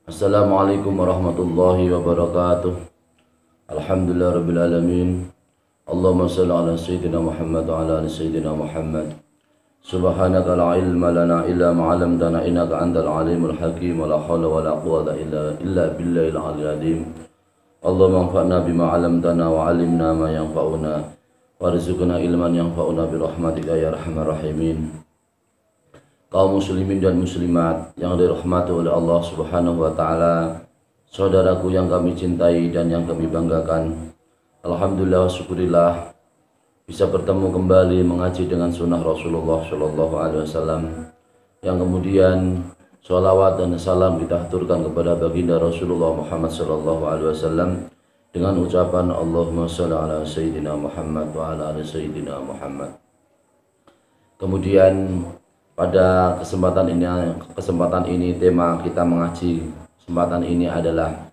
Assalamualaikum warahmatullahi wabarakatuh. Alhamdulillah rabbil alamin. Allahumma shalli ala sayyidina Muhammad wa ala ali sayyidina Muhammad. Subhanaka la ilma lana illa ma 'allamtana innaka antal alimul hakim wa la haula wa la quwwata illa billahil aliyyil azim. Allahumma anfa'na bima 'allamtana wa 'allimna ma yanfa'una warzuqna ilman yanfa'una bi rahmatika ya arhamar rahimin. Kaum muslimin dan muslimat yang dirahmati oleh Allah Subhanahu wa taala, saudaraku yang kami cintai dan yang kami banggakan. Alhamdulillah wa syukurillah bisa bertemu kembali mengaji dengan sunnah Rasulullah Shallallahu Alaihi Wasallam, yang kemudian sholawat dan salam kita haturkan kepada baginda Rasulullah Muhammad Shallallahu Alaihi Wasallam dengan ucapan Allahumma sholli ala sayyidina Muhammad wa ala ali sayyidina Muhammad. Kemudian pada kesempatan ini tema kita mengaji kesempatan ini adalah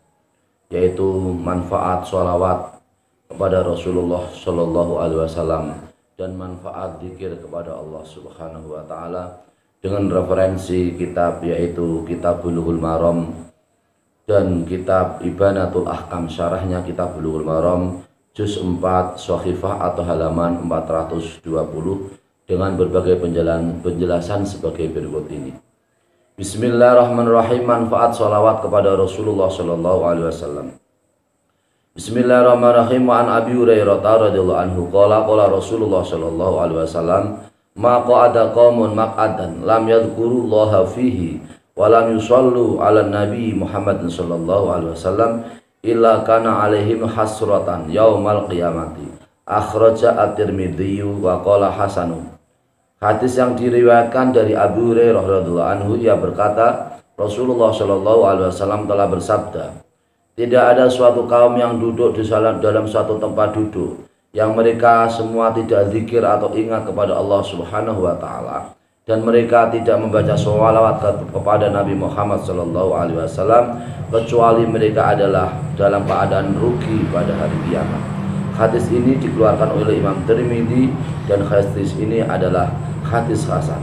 yaitu manfaat sholawat kepada Rasulullah Shallallahu Alaihi Wasallam dan manfaat zikir kepada Allah Subhanahu Wa Taala dengan referensi kitab yaitu Kitab Bulughul Maram dan kitab Ibanatul Ahkam, syarahnya Kitab Bulughul Maram juz 4 Shahifah atau halaman 420 dengan berbagai penjelasan sebagai berikut ini. Bismillahirrahmanirrahim. Manfaat sholawat kepada Rasulullah Shallallahu Alaihi Wasallam. Bismillahirrahmanirrahim. Wa an Abi Hurairah radhiyallahu anhu qala Rasulullah Shallallahu Alaihi Wasallam ma qa'ada qaumun maq'adan lam yadhkurullaha fihi wa lam yusallu ala nabi Muhammad sallallahu alaihi wasallam illa kana alaihim hasratan yaumal qiyamati. Akhraja at-Tirmidzi wa qala hasanun. Hadis yang diriwayatkan dari Abu Hurairah radhiyallahu anhu, ia berkata, Rasulullah Shallallahu Alaihi Wasallam telah bersabda, tidak ada suatu kaum yang duduk dalam suatu tempat duduk yang mereka semua tidak zikir atau ingat kepada Allah Subhanahu Wa Taala, dan mereka tidak membaca sholawat kepada Nabi Muhammad Shallallahu Alaihi Wasallam kecuali mereka adalah dalam keadaan rugi pada hari kiamat. Hadis ini dikeluarkan oleh Imam Tirmidzi dan hadis ini adalah hadis hasan.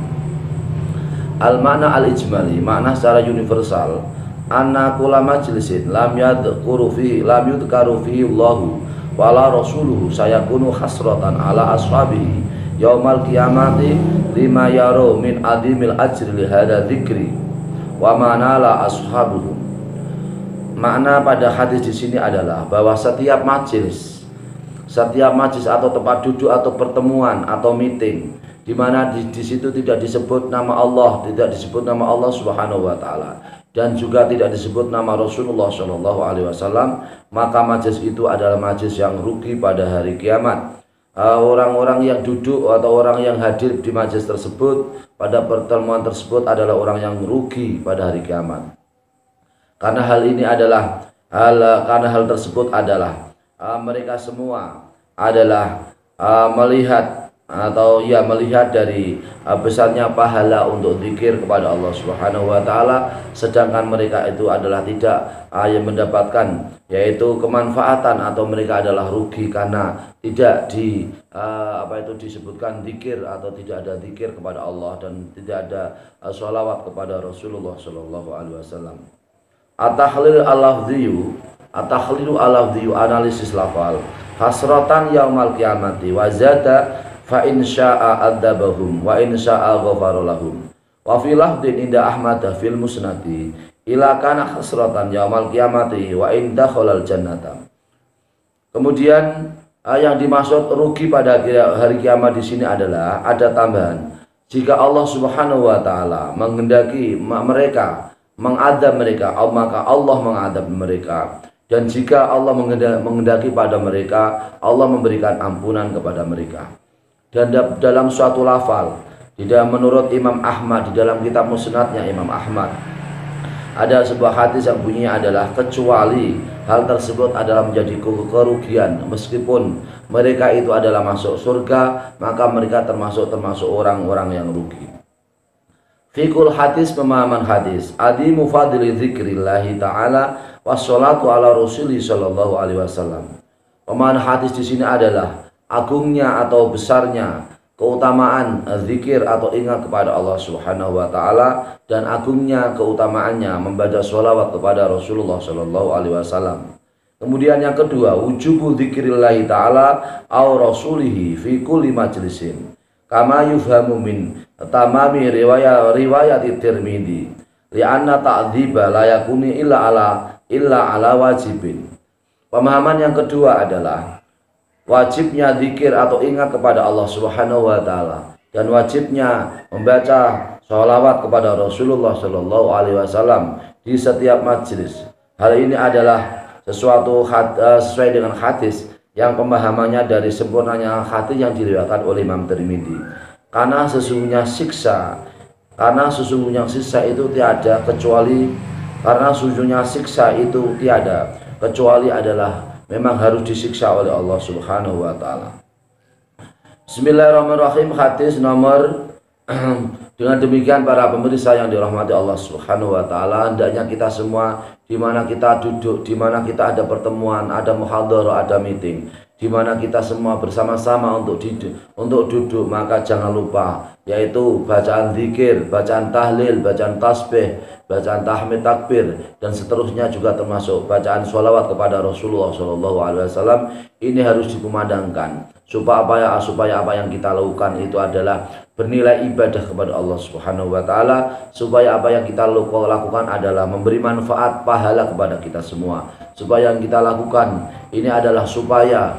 Al-makna al-ijmali, makna secara universal, anna kula majlisin lam yadhkaru fihi Allahu wala rasuluhu sayakunu hasratan ala ashabihi yaumal qiyamati lima yaru min adimil ajri li hadza dzikri wa manala ashabuhu. Makna pada hadis di sini adalah bahwa setiap majlis atau tempat duduk atau pertemuan atau meeting di mana di situ tidak disebut nama Allah, tidak disebut nama Allah Subhanahu Wa Taala, dan juga tidak disebut nama Rasulullah Shallallahu Alaihi Wasallam, maka majlis itu adalah majlis yang rugi pada hari kiamat. Orang-orang yang duduk atau orang yang hadir di majlis tersebut pada pertemuan tersebut adalah orang yang rugi pada hari kiamat. Karena hal tersebut adalah mereka semua adalah melihat dari besarnya pahala untuk zikir kepada Allah Subhanahu Wa Taala, sedangkan mereka itu adalah tidak yang mendapatkan yaitu kemanfaatan, atau mereka adalah rugi karena tidak disebutkan zikir atau tidak ada zikir kepada Allah dan tidak ada sholawat kepada Rasulullah Shallallahu Alaihi Wasallam. At-tahlil al-lafdhiyu, analisis lafal. Hasratan yaumal qiyamati wa zada fa in syaa'a adzabahum wa in syaa'a ghafara lahum. Wa fi lafdhin inda Ahmad fil musnadi ila kana hasratan yaumal qiyamati wa in dakhalal jannata. Kemudian yang dimaksud rugi pada hari kiamat di sini adalah ada tambahan. Jika Allah Subhanahu Wa Taala menghendaki mereka mengadab mereka, maka Allah mengadab mereka. Dan jika Allah menghendaki pada mereka, Allah memberikan ampunan kepada mereka. Dan dalam suatu lafal, menurut Imam Ahmad, di dalam kitab musnadnya Imam Ahmad, ada sebuah hadis yang bunyinya adalah kecuali hal tersebut adalah menjadi kerugian, meskipun mereka itu adalah masuk surga, maka mereka termasuk orang-orang yang rugi. Fikul hadis, pemahaman hadis, adimu fadli dzikrillahi ta'ala wassalatu ala Rasulih Shallallahu Alaihi Wasallam. Pemahaman hadis di sini adalah agungnya atau besarnya keutamaan zikir atau ingat kepada Allah Subhanahu wa taala dan agungnya keutamaannya membaca sholawat kepada Rasulullah Shallallahu alaihi wasallam. Kemudian yang kedua, wujubu dzikrillahi ta'ala aw rasulihi fi kulli majlisin. Kama yufhamu min tamami riwayat Tirmidzi. Li'anna ta'dziba la yakuni illa ala wajibin. Pemahaman yang kedua adalah wajibnya zikir atau ingat kepada Allah Subhanahu wa taala dan wajibnya membaca sholawat kepada Rasulullah Shallallahu alaihi wasallam di setiap majlis. Hal ini adalah sesuatu sesuai dengan hadis yang pemahamannya dari sempurnanya hadis yang diriwayatkan oleh Imam Tirmidzi. Karena sesungguhnya siksa itu tiada kecuali adalah memang harus disiksa oleh Allah Subhanahu wa taala. Bismillahirrahmanirrahim. Hadis nomor dengan demikian para pemirsa yang dirahmati Allah Subhanahu wa taala, hendaknya kita semua di mana kita duduk, di mana kita ada pertemuan, ada muhadharah, ada meeting, di mana kita semua bersama-sama untuk duduk, maka jangan lupa yaitu bacaan zikir, bacaan tahlil, bacaan tasbih, bacaan tahmid takbir dan seterusnya, juga termasuk bacaan sholawat kepada Rasulullah Shallallahu alaihi wasallam. Ini harus dikumandangkan supaya apa yang kita lakukan itu adalah bernilai ibadah kepada Allah Subhanahu wa taala, supaya apa yang kita lakukan adalah memberi manfaat pahala kepada kita semua. Supaya yang kita lakukan ini adalah supaya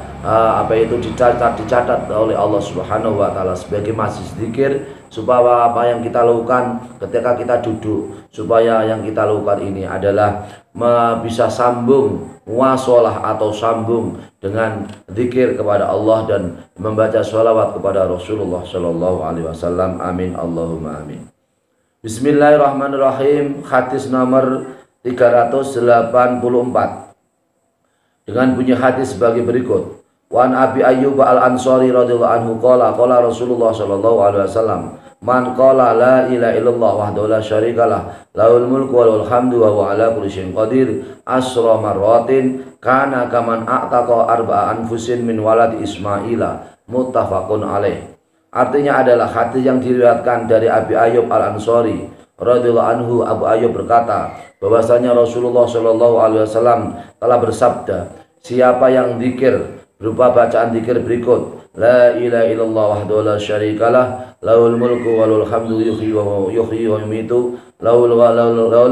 dicatat oleh Allah Subhanahu wa taala sebagai majlis zikir, supaya apa yang kita lakukan ketika kita duduk, supaya yang kita lakukan ini adalah bisa sambung muwasalah atau sambung dengan zikir kepada Allah dan membaca sholawat kepada Rasulullah Shallallahu alaihi wasallam. Amin Allahumma amin. Bismillahirrahmanirrahim. Hadis nomor 384 dengan bunyi hadis sebagai berikut. Wa an Abi Ayyub al-Ansari radhiyallahu anhu qala Rasulullah Shallallahu alaihi wasallam, man qala la ilaha illallah wahdahu la syarikalah lahul mulku wa lahul hamdu wa huwa ala kulli syai'in qadir asra marratin kana kaman a'taqa arba'a anfusin min waladi Ismaila, muttafaqun alaih. Artinya adalah hadis yang diriwayatkan dari Abi Ayyub al-Ansari radhiyallahu anhu. Abu Ayyub berkata bahwasanya Rasulullah Shallallahu alaihi wasallam telah bersabda, siapa yang zikir berupa bacaan zikir berikut, la ilaha illallah wahdahu la syarikalah lahul mulku wa lahul hamdu yuhyi wa yumiitu lahul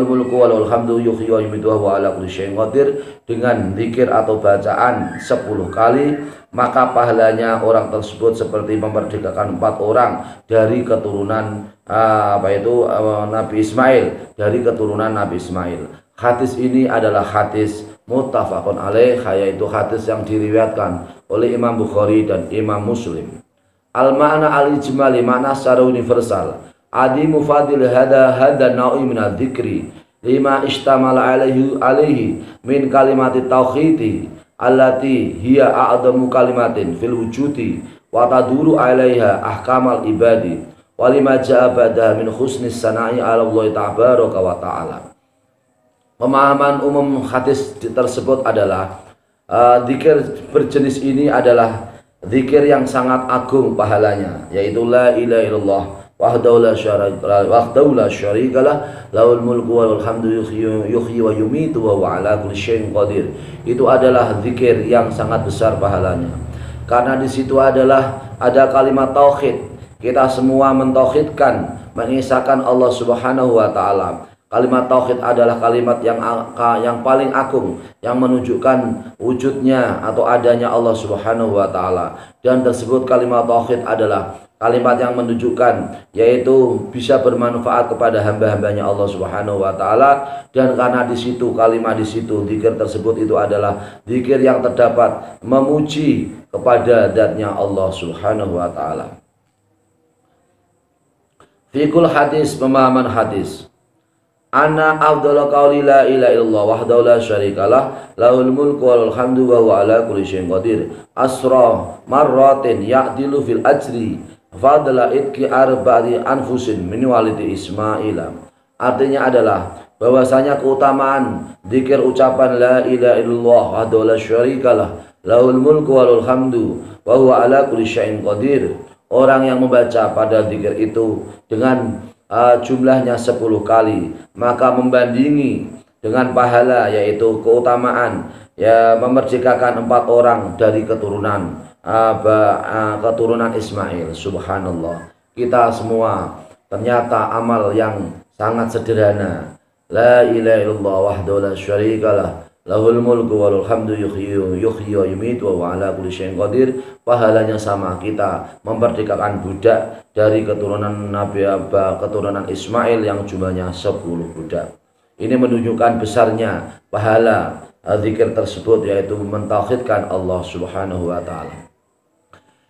mulku wa lahul hamdu yuhyi wa yumiitu wa huwa ala kulli syai'in qadir, dengan zikir atau bacaan 10 kali, maka pahalanya orang tersebut seperti memerdekakan 4 orang dari keturunan Nabi Ismail, dari keturunan Nabi Ismail. Hadis ini adalah hadis muttafaqun alaih, yaitu hadis yang diriwayatkan oleh Imam Bukhari dan Imam Muslim. Al-ma'na al-ijmali, makna secara universal. Adi mufadil hada naui min dzikri lima istamala alaihi min kalimati tauhidi allati hiya a'damu kalimatin fil wujudi wa taduru alaiha ahkamal ibadi wa lima ja'a ba'da min husnis sana'i ala Allah tabaraka wa ta'ala. Pemahaman umum hadis tersebut adalah zikir berjenis ini adalah zikir yang sangat agung pahalanya, yaitu la ilaha illallah wahdahu la syarikalah lahul mulku wa lahul hamdu yuhyi wa yumiitu wa huwa ala kulli syai'in qadir. Itu adalah zikir yang sangat besar pahalanya, karena di situ adalah ada kalimat tauhid. Kita semua mentauhidkan, mengisahkan Allah Subhanahu wa taala. Kalimat tauhid adalah kalimat yang paling agung, yang menunjukkan wujudnya atau adanya Allah Subhanahu wa taala. Dan tersebut kalimat tauhid adalah kalimat yang menunjukkan yaitu bisa bermanfaat kepada hamba-hambanya Allah Subhanahu wa taala, dan karena di situ kalimat di situ zikir tersebut itu adalah zikir yang terdapat memuji kepada zatnya Allah Subhanahu wa taala. Fikul hadis, pemahaman hadis. Ana afdalu qauli la ilaha illallah wahdahu la syarikalah lahul mulku wa lahul hamdu wa huwa ala kulli syai'in qadir asra marratin ya'dilu fil ajri fadla itki arba'ati anfusin min walidi Ismaila. Artinya adalah bahwasanya keutamaan zikir ucapan la ilaha illallah wahdahu la syarikalah lahul mulku wa lahul hamdu wa huwa ala kulli syai'in qadir, orang yang membaca pada zikir itu dengan jumlahnya 10 kali, maka membandingi dengan pahala, yaitu keutamaan ya memerdekakan 4 orang dari keturunan Ismail. Subhanallah, kita semua ternyata amal yang sangat sederhana. La ilaha illallah wahdahu la syarikalah, lahul mulku walul hamdu yuhyi wa yumiitu wa ala kulli syai'in qadir. Pahalanya sama, kita memerdekakan budak dari keturunan Nabi keturunan Ismail yang jumlahnya 10 budak. Ini menunjukkan besarnya pahala zikir tersebut, yaitu mentauhidkan Allah Subhanahu wa taala.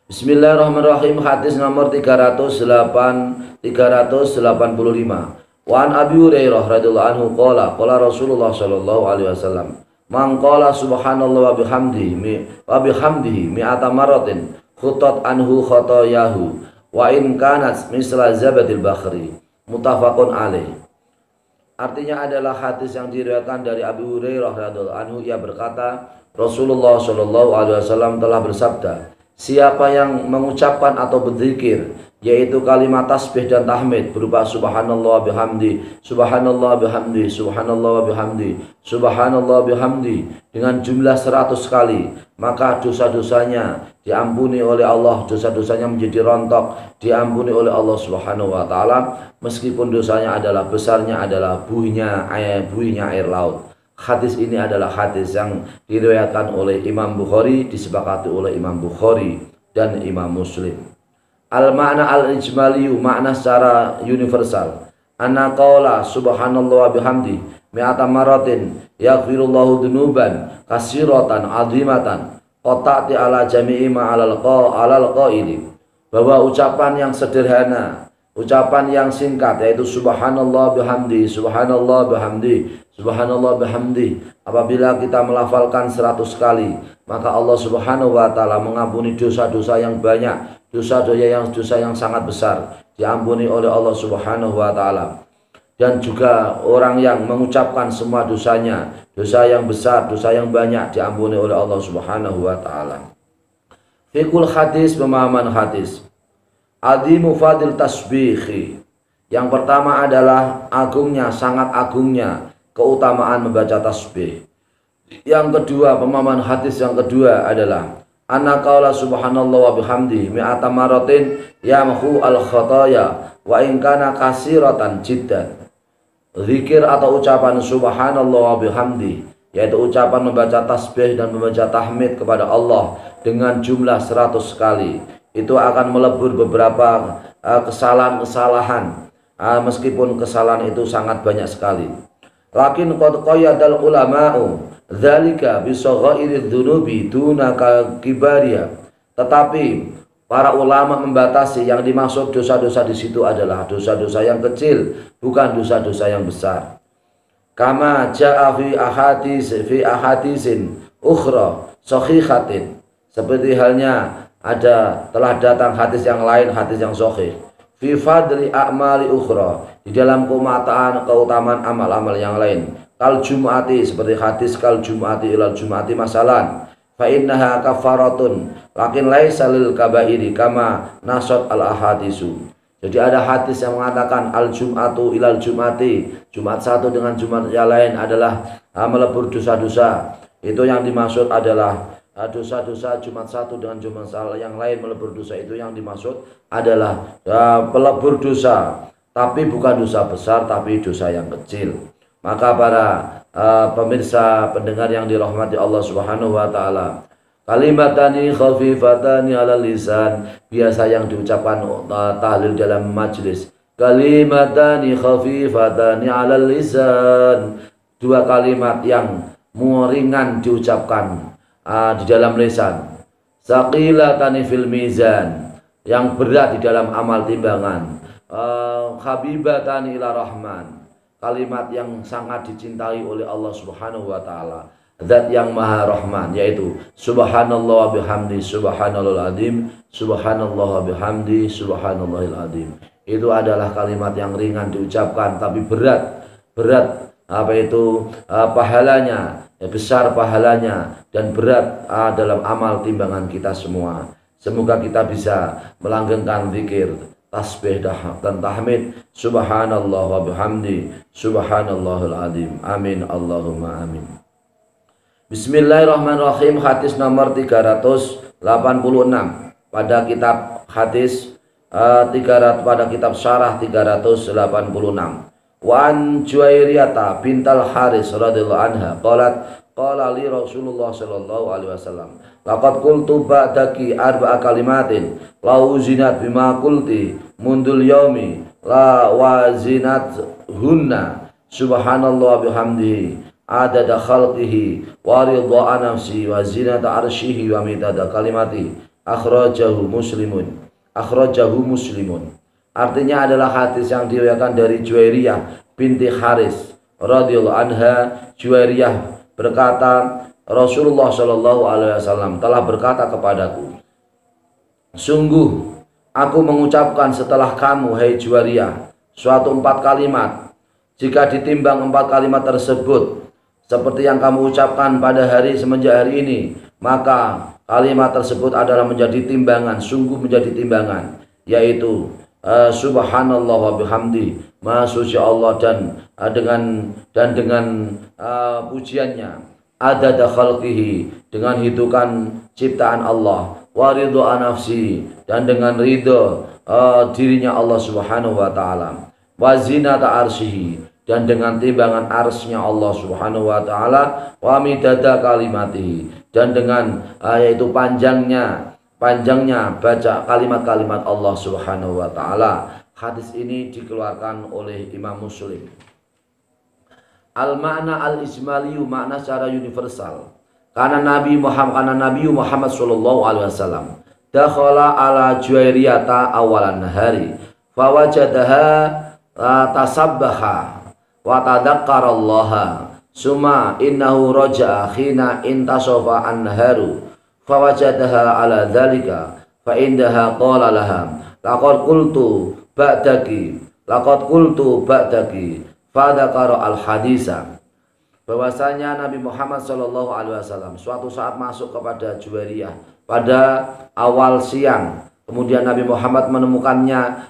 Bismillahirrahmanirrahim. Hadis nomor 385. Wa an Abi Hurairah radhiyallahu anhu qala Rasulullah sallallahu alaihi wasallam, man qala subhanallah wa bihamdihi mi'ata maratin khutat anhu khotoyahu wa in kanat misla zabadil bakhri. Muttafaqun alaih. Artinya adalah hadis yang diriwayatkan dari Abu Hurairah radhiyallahu anhu, ia berkata, Rasulullah sallallahu alaihi wasallam telah bersabda, siapa yang mengucapkan atau berzikir, yaitu kalimat tasbih dan tahmid berupa subhanallah bihamdi, subhanallah bihamdi, subhanallah bihamdi, subhanallah bihamdi dengan jumlah 100 kali, maka dosa-dosanya diampuni oleh Allah, dosa-dosanya menjadi rontok, diampuni oleh Allah Subhanahu wa taala, meskipun dosanya adalah besarnya adalah buihnya air laut. Hadis ini adalah hadis yang diriwayatkan oleh Imam Bukhari, disepakati oleh Imam Bukhari dan Imam Muslim. Al-makna al-ijmaliyu, makna secara universal. Anna qawla subhanallah bihamdi mi'ata maratin yaghfirullahu dunuban kasiratan azimatan qata'ti ala jami'i ma'alal qaili. Bahwa ucapan yang sederhana, ucapan yang singkat, yaitu subhanallah bihamdi, subhanallah bihamdi, subhanallah bihamdi, apabila kita melafalkan 100 kali, maka Allah Subhanahu wa taala mengampuni dosa-dosa yang banyak, dosa yang sangat besar, diampuni oleh Allah Subhanahu wa taala. Dan juga orang yang mengucapkan semua dosanya, dosa yang besar, dosa yang banyak, diampuni oleh Allah Subhanahu wa taala. Fiqhul hadis, pemahaman hadis. Azimu fadil tasbihi. Yang pertama adalah agungnya, sangat agungnya keutamaan membaca tasbih. Yang kedua, pemahaman hadis yang kedua adalah anna qaula subhanallah wa bihamdi mi'ata maratin yamhu al khataya wa in kana kasiratan jiddan. Zikir atau ucapan subhanallah wa bihamdi, yaitu ucapan membaca tasbih dan membaca tahmid kepada Allah dengan jumlah 100 kali, itu akan melebur beberapa kesalahan-kesalahan, meskipun kesalahan itu sangat banyak sekali. Lakin qad qayyadal ulama'u dzalika bi saghairiz dzunubi duna kibariya. Tetapi para ulama membatasi, yang dimaksud dosa-dosa di situ adalah dosa-dosa yang kecil, bukan dosa-dosa yang besar. Kama jaa fi ahadisin ukhra sahihatin. Seperti halnya telah datang hadis yang lain, hadis yang sahih. Fi fadli a'mali ukhra, di dalam keutamaan amal-amal yang lain. Kal jum'ati, seperti hadis kal jum'ati ilal jum'ati masalan. Fa innaha kafaratun lakin laisa lil kabairi kama nasat al ahadisu. Jadi ada hadis yang mengatakan al jum'atu ilal jum'ati, Jumat satu dengan Jumat yang lain adalah melebur dosa-dosa. Itu yang dimaksud adalah dosa-dosa Jumat satu dengan Jumat yang lain melebur dosa. Itu yang dimaksud adalah pelebur dosa, tapi bukan dosa besar, tapi dosa yang kecil. Maka para pemirsa pendengar yang dirahmati Allah Subhanahu wa taala, kalimatani khafifatani ala lisan, biasa yang diucapkan tahlil dalam majlis. Kalimatani khafifatani ala lisan, dua kalimat yang ringan diucapkan di dalam lisan. Saqilatani fil mizan, yang berat di dalam amal timbangan. Habibatani ila rahman, kalimat yang sangat dicintai oleh Allah Subhanahu wa taala, Zat yang Maha Rahman, yaitu subhanallah bihamdi subhanallahil azim, subhanallah bihamdi subhanallahil azim. Itu adalah kalimat yang ringan diucapkan tapi berat pahalanya, besar pahalanya dan berat dalam amal timbangan kita semua. Semoga kita bisa melanggengkan zikir, tasbih dan tahmid. Subhanallah wa bihamdi, subhanallahul azim. Amin Allahumma amin. Bismillahirrahmanirrahim. Hadis nomor 386 pada kitab hadis pada kitab syarah 386. Wa an Juwairiyata bintal Haris radhiyallahu anha qalat qala li Rasulullah sallallahu alaihi wasallam laqad qultu ba'daki arba'a kalimatin la uzinat bima qulti mundul yaumi la wazinat hunna subhanallah bihamdihi adada khalqihi wa ridha nafsi wa zinata arsyihi wa midada kalimati akhrajahu muslimun. Artinya adalah hadis yang diriwayatkan dari Juwairiyah binti Haris radhiyallahu anha. Juwairiyah berkata, Rasulullah shallallahu alaihi wasallam telah berkata kepadaku, sungguh aku mengucapkan setelah kamu, hai Juwairiyah, suatu 4 kalimat. Jika ditimbang 4 kalimat tersebut seperti yang kamu ucapkan pada hari semenjak hari ini, maka kalimat tersebut adalah menjadi timbangan, sungguh menjadi timbangan, yaitu subhanallah wa bihamdi, maha suci Allah dengan pujiannya, adada khalqihi, dengan hitungan ciptaan Allah, wa ridha nafsi, dan dengan ridha dirinya Allah Subhanahu wa taala, wa zinata arsyihi, dan dengan timbangan arsy-Nya Allah Subhanahu wa taala, wa midada kalimatihi, dan dengan yaitu panjangnya baca kalimat-kalimat Allah Subhanahu wa taala. Hadis ini dikeluarkan oleh Imam Muslim. Al-makna al-ijmaliyu, makna secara universal. Karena Nabi Muhammad sallallahu alaihi wasallam dakhala ala Juwairiyata awalan nahari fawajadaha tasabbaha wa tadzakkarallaha summa innahu raja'a khina intasafa an-naharu fawajadaha ala dzalika fa indaha qala laha laqad qultu ba'daki fadzakara al hadisa. Bahwasanya Nabi Muhammad sallallahu alaihi wasallam suatu saat masuk kepada Juwairiyah pada awal siang. Kemudian Nabi Muhammad menemukannya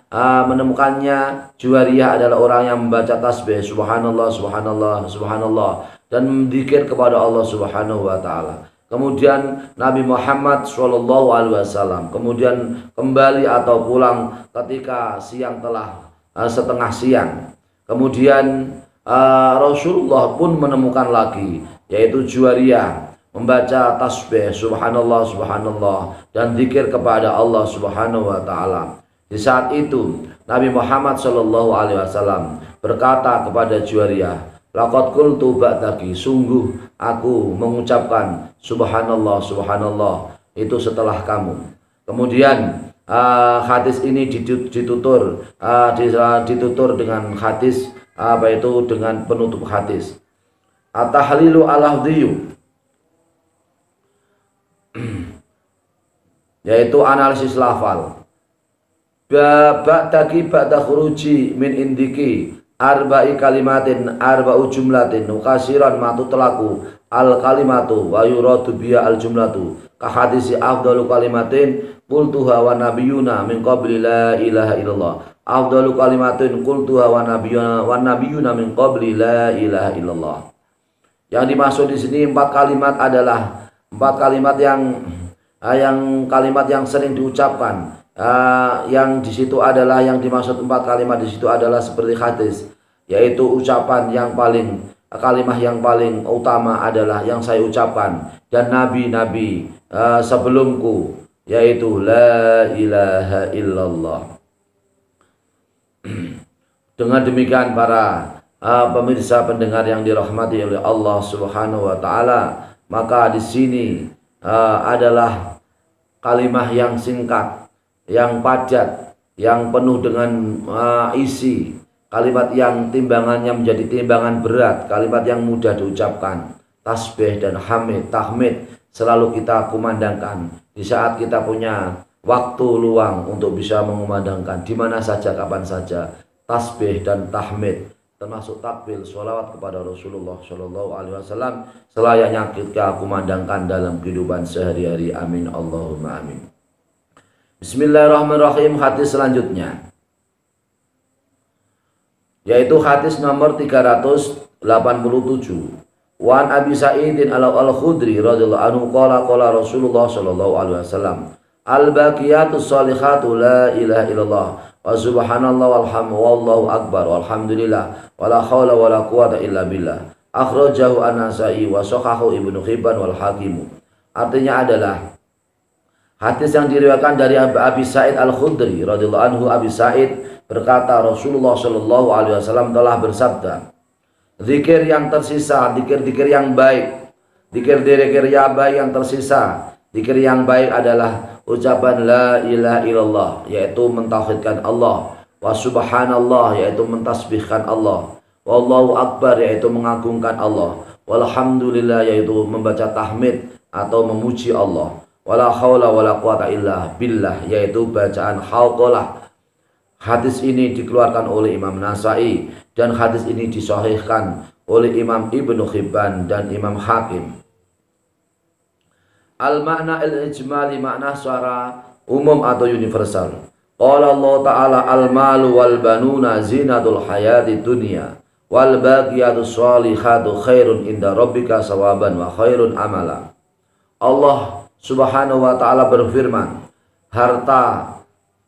Juwairiyah adalah orang yang membaca tasbih subhanallah subhanallah subhanallah dan menzikir kepada Allah Subhanahu wa taala. Kemudian Nabi Muhammad Shallallahu Alaihi Wasallam kemudian kembali atau pulang ketika siang telah setengah siang. Kemudian Rasulullah pun menemukan lagi, yaitu Juwairiyah membaca tasbih subhanallah subhanallah dan zikir kepada Allah Subhanahu wa taala. Di saat itu Nabi Muhammad Shallallahu Alaihi Wasallam berkata kepada Juwairiyah, laqad qultu ba'daki, sungguh aku mengucapkan subhanallah subhanallah itu setelah kamu. Kemudian hadis ini ditutur dengan hadis dengan penutup hadis at-tahlilu al-lafdhiyu, yaitu analisis lafal. Ba'daki ba'da khuruji min indiki arba'i kalimatin arba'u jumlatin nukasiran matu telaku al kalimatu wa yuradu biya al jumlatu ka hadisi afdalu kalimatin qultuha wa nabiyuna min qabli la ilaha illallah, afdalu kalimatin qultuha wa nabiyuna min qabli la ilaha illallah. Yang dimaksud di sini 4 kalimat adalah 4 kalimat yang kalimat yang sering diucapkan. Yang di situ adalah yang dimaksud 4 kalimat di situ adalah seperti hadis, yaitu ucapan yang paling kalimat yang paling utama adalah yang saya ucapkan dan nabi-nabi sebelumku, yaitu la ilaha illallah. Dengan demikian para pemirsa pendengar yang dirahmati oleh Allah Subhanahu wa taala, maka di sini adalah kalimat yang singkat, yang padat, yang penuh dengan isi, kalimat yang timbangannya menjadi timbangan berat, kalimat yang mudah diucapkan. Tasbih dan tahmid selalu kita kumandangkan di saat kita punya waktu luang untuk bisa mengumandangkan di mana saja kapan saja. Tasbih dan tahmid termasuk takbir, sholawat kepada Rasulullah Shallallahu Alaihi Wasallam selayaknya kita kumandangkan dalam kehidupan sehari-hari. Amin Allahumma amin. Bismillahirrahmanirrahim. Hadis selanjutnya yaitu hadis nomor 387. Wan Abi Sa'idin al-Khudri radhiyallahu anhu qala qala Rasulullah sallallahu alaihi wasallam al-baqiyatus sholihatu la ilaha illallah wa subhanallah wallahu akbar walhamdulillah wala haula wala quwata illa billah akhrajahu an-Nasa'i wa sahahahu Ibnu Hibban wal Hakim. Artinya adalah hadis yang diriwayatkan dari Abi Sa'id al-Khudri radhiyallahu anhu. Abi Sa'id berkata Rasulullah sallallahu alaihi wasallam telah bersabda, zikir yang tersisa, zikir-zikir yang baik, zikir-zikir yang baik yang tersisa, zikir yang baik adalah ucapan la ilaha illallah, yaitu mentauhidkan Allah, wa subhanallah, yaitu mentasbihkan Allah, wallahu akbar, yaitu mengagungkan Allah, walhamdulillah, yaitu membaca tahmid atau memuji Allah, wala haula wala quwata illa billah, yaitu bacaan hauqalah. Hadis ini dikeluarkan oleh Imam Nasa'i dan hadis ini disahihkan oleh Imam Ibnu Hibban dan Imam Hakim. Al-makna al-ijmali, makna secara umum atau universal. Qala Allah Ta'ala al-malu wal banuna zinatul hayati dunya wal baqiyatus sholihatu khairun inda rabbika sawaban wa khairun amala. Allah Subhanahu wa Ta'ala berfirman, harta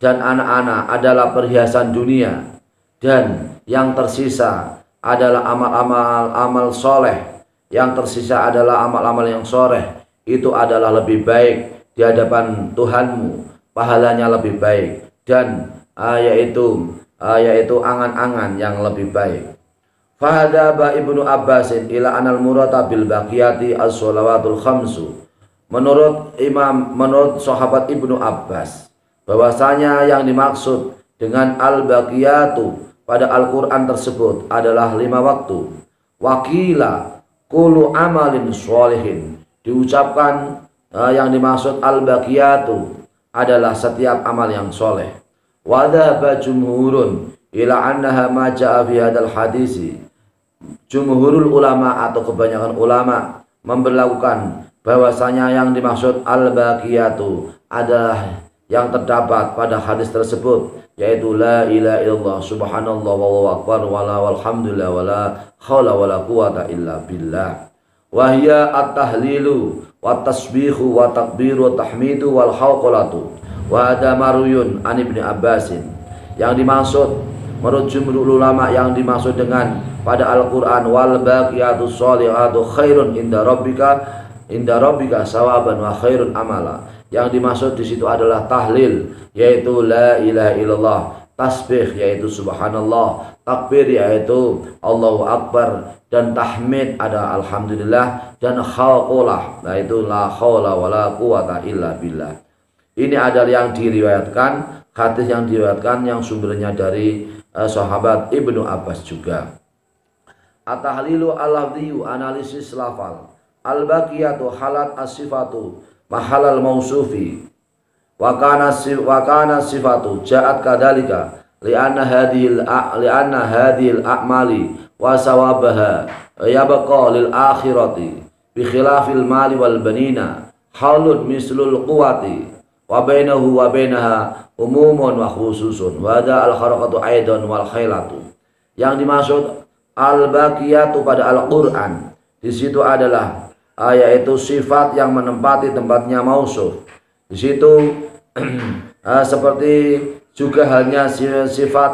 dan anak-anak adalah perhiasan dunia, dan yang tersisa adalah amal-amal soleh. Yang tersisa adalah amal-amal yang soleh, itu adalah lebih baik di hadapan Tuhanmu, pahalanya lebih baik, dan yaitu angan-angan yang lebih baik. Fahadaba Ibnu Abbasin ila anal murata bil baqiyati as-sholawatul khamsu. Menurut sahabat Ibnu Abbas, bahwasanya yang dimaksud dengan al-baqiyatu pada Al-Quran tersebut adalah 5 waktu. Wakila kulu amalin sholihin, diucapkan yang dimaksud al-baqiyatu adalah setiap amal yang soleh. Wadhaba jumhurun ila annaha ma ja'a fi hadal hadisi. Jumhurul ulama atau kebanyakan ulama memberlakukan bahwasanya yang dimaksud al-baqiyatu adalah yang terdapat pada hadis tersebut, yaitu la ilaha illallah subhanallah wallahu akbar wala walhamdulillah wala haula wala quwata illa billah. Wa hiya at-tahlilu wa tasbihu wa takbiru wa tahmidu wal hauqalatu. Wa ada maruyun an Ibnu Abbasin. Yang dimaksud menurut jumhur ulama, yang dimaksud dengan pada Al-Qur'an wal baqiyatus sholihatu khairun inda rabbika sawaban wa khairun amala. Yang dimaksud di situ adalah tahlil, yaitu la ilaha illallah, tasbih yaitu subhanallah, takbir yaitu Allahu akbar, dan tahmid ada alhamdulillah, dan hauqalah yaitu la haula wala quwata illa billah. Ini adalah yang diriwayatkan, hadis yang diriwayatkan yang sumbernya dari sahabat Ibnu Abbas juga. At-tahlilu al-lafdhiyu, analisis lafal. Al-baqiyatu halat as-sifatu mahalal mausufi wa kana sifatu ja'at kadzalika li'anna hadhil a'mali wa sawabaha yabqa lil akhirati bi khilafil mali wal banina halun mislul quwati wa bainahu wa bainaha umumun wa khususun wa hadha al kharaqatu aidan wal khailatu. Yang dimaksud al-baqiyatu pada Al-Qur'an di situ adalah yaitu sifat yang menempati tempatnya mausuf. Di situ seperti juga halnya sifat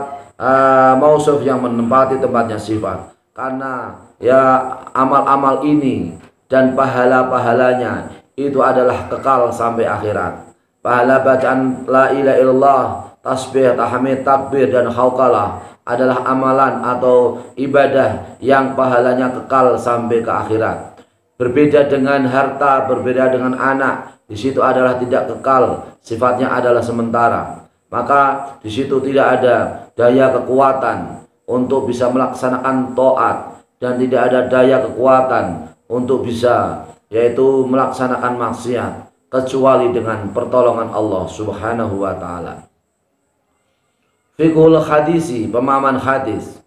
mausuf yang menempati tempatnya sifat. Karena ya amal-amal ini dan pahala-pahalanya itu adalah kekal sampai akhirat. Pahala bacaan la ilaha illallah, tasbih, tahmid, takbir, dan hauqalah adalah amalan atau ibadah yang pahalanya kekal sampai ke akhirat. Berbeda dengan harta, berbeda dengan anak, di situ adalah tidak kekal, sifatnya adalah sementara. Maka di situ tidak ada daya kekuatan untuk bisa melaksanakan taat, dan tidak ada daya kekuatan untuk bisa yaitu melaksanakan maksiat kecuali dengan pertolongan Allah Subhanahu wa taala. Fiqhul hadisi, pemahaman hadis.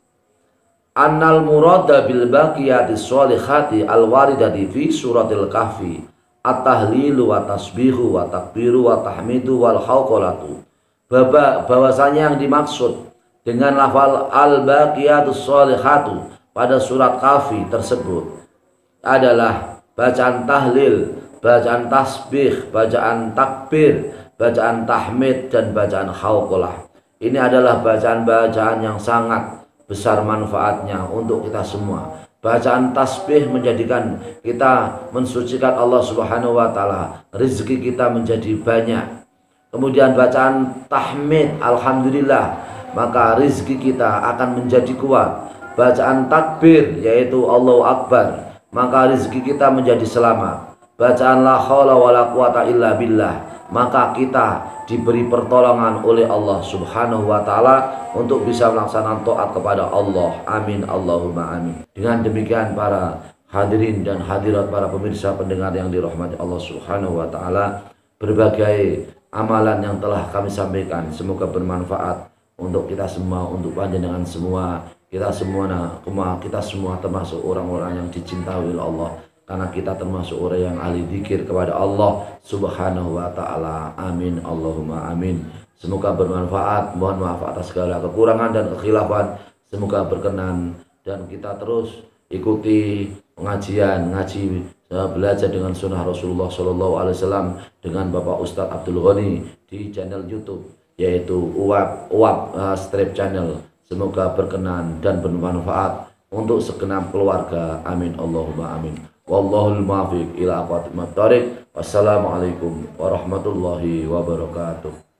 Annal murada bil baqiyati sholihati al waridati fi suratil kahfi at-tahlilu wa tasbihu wa takbiru wa tahmidu wal hauqalatu. Bahwasanya yang dimaksud dengan lafal al-baqiyatus sholihatu pada surat Kahfi tersebut adalah bacaan tahlil, bacaan tasbih, bacaan takbir, bacaan tahmid, dan bacaan hauqalah. Ini adalah bacaan-bacaan yang sangat besar manfaatnya untuk kita semua. Bacaan tasbih menjadikan kita mensucikan Allah Subhanahu wa taala, rezeki kita menjadi banyak. Kemudian bacaan tahmid, alhamdulillah, maka rezeki kita akan menjadi kuat. Bacaan takbir, yaitu Allahu Akbar, maka rezeki kita menjadi selamat. Bacaan la haula wala quwata illa billah, maka kita diberi pertolongan oleh Allah Subhanahu wa taala untuk bisa melaksanakan taat kepada Allah. Amin Allahumma amin. Dengan demikian para hadirin dan hadirat, para pemirsa pendengar yang dirahmati Allah Subhanahu wa taala, berbagai amalan yang telah kami sampaikan semoga bermanfaat untuk kita semua, untuk panjenengan semua. Kita semua termasuk orang-orang yang dicintai oleh Allah, karena kita termasuk orang yang ahli zikir kepada Allah Subhanahu wa taala. Amin Allahumma amin. Semoga bermanfaat. Mohon maaf atas segala kekurangan dan kekhilafan. Semoga berkenan dan kita terus ikuti ngaji belajar dengan sunnah Rasulullah SAW dengan Bapak Ustadz Abdul Ghani di channel YouTube, yaitu Uwab Strip Channel. Semoga berkenan dan bermanfaat untuk segenap keluarga. Amin Allahumma amin. Wallahul muwaffiq ila aqwamit thoriq. Wassalamualaikum warahmatullahi wabarakatuh.